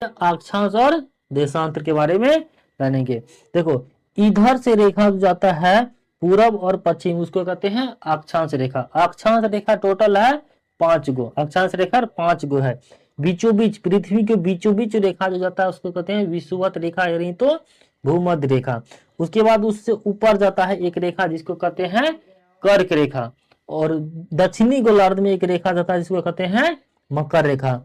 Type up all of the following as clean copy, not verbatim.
अक्षांश और देशांतर के बारे में जानेंगे। देखो इधर से रेखा जो जाता है पूरब और पश्चिम, उसको कहते हैं अक्षांश रेखा। अक्षांश रेखा टोटल है 5 गो, अक्षांश रेखा 5 गो है। बीचों बीच, पृथ्वी के बीचों बीच रेखा जो जाता है उसको कहते हैं विषुवत रेखा, यानी तो भूमध्य रेखा। उसके बाद उससे ऊपर जाता है एक रेखा जिसको कहते हैं कर्क रेखा, और दक्षिणी गोलार्ध में एक रेखा जाता है जिसको कहते हैं मकर रेखा।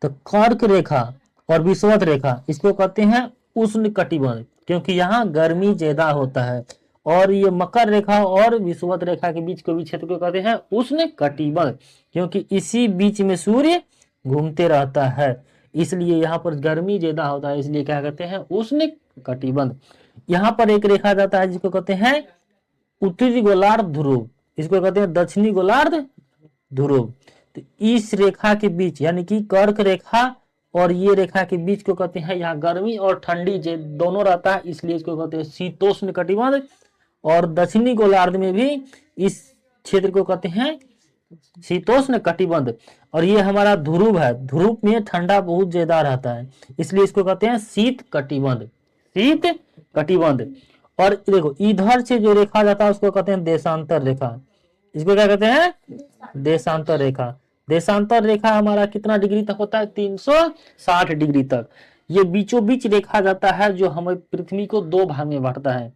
तो कर्क रेखा और विषुवत रेखा इसको कहते हैं उष्ण कटिबंध, क्योंकि यहाँ गर्मी ज्यादा होता है। और ये मकर रेखा और विषुवत रेखा के बीच को भी क्षेत्र को कहते हैं उष्ण कटिबंध, क्योंकि इसी बीच में सूर्य घूमते रहता है, इसलिए यहाँ पर गर्मी ज्यादा होता है, इसलिए क्या कहते हैं उष्ण कटिबंध। यहाँ पर एक रेखा जाता है जिसको कहते हैं उत्तरी गोलार्ध ध्रुव, इसको कहते हैं दक्षिणी गोलार्ध ध्रुव। तो इस रेखा के बीच यानी कि कर्क रेखा और ये रेखा के बीच को कहते हैं यहाँ गर्मी और ठंडी दोनों रहता है, इसलिए इसको कहते हैं शीतोष्ण कटिबंध। और दक्षिणी गोलार्ध में भी इस क्षेत्र को कहते हैं शीतोष्ण कटिबंध। और ये हमारा ध्रुव है, ध्रुव में ठंडा बहुत ज्यादा रहता है, इसलिए इसको कहते हैं शीत कटिबंध, शीत कटिबंध। और देखो इधर से जो रेखा जाता है उसको कहते हैं देशांतर रेखा, इसको क्या कहते हैं देशांतर रेखा। देशांतर रेखा हमारा कितना डिग्री तक होता है 360 डिग्री तक। ये बीचों बीच रेखा जाता है जो हमें पृथ्वी को दो भाग में बांटता है,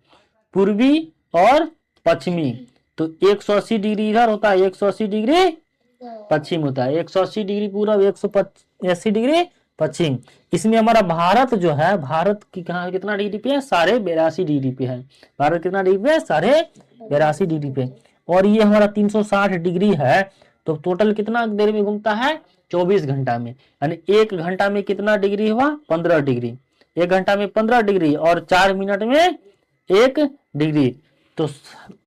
पूर्वी और पश्चिमी। तो 180 डिग्री इधर होता है, 180 डिग्री पश्चिम होता है, 180 डिग्री पूरब, 180 डिग्री पश्चिम। इसमें हमारा भारत जो है, भारत की कहा कितना डिग्री पे है 82.5 डिग्री पे है, भारत कितना डिग्री पे है 82.5 डिग्री पे। और ये हमारा 360 डिग्री है, तो टोटल कितना देर में घूमता है 24 घंटा में, यानी 1 घंटा में कितना डिग्री हुआ 15 डिग्री, 1 घंटा में 15 डिग्री और 4 मिनट में 1 डिग्री। तो